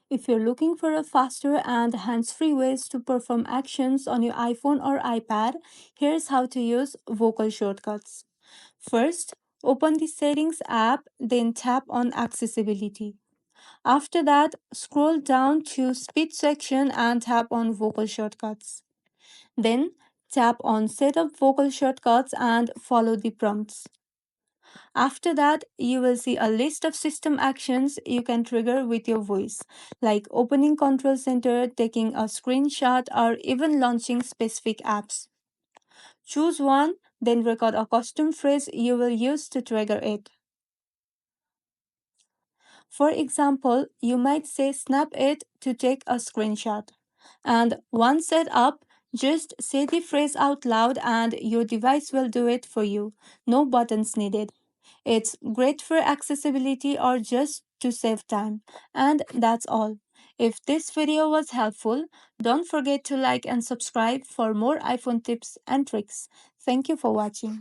If you're looking for a faster and hands-free ways to perform actions on your iPhone or iPad, here's how to use vocal shortcuts. First, open the Settings app, then tap on Accessibility. After that, scroll down to Speech section and tap on Vocal Shortcuts. Then, tap on Set up vocal shortcuts and follow the prompts. After that, you will see a list of system actions you can trigger with your voice, like opening Control Center, taking a screenshot, or even launching specific apps. Choose one, then record a custom phrase you will use to trigger it. For example, you might say snap it to take a screenshot. And once set up, just say the phrase out loud and your device will do it for you. No buttons needed. It's great for accessibility or just to save time. And that's all. If this video was helpful, don't forget to like and subscribe for more iPhone tips and tricks. Thank you for watching.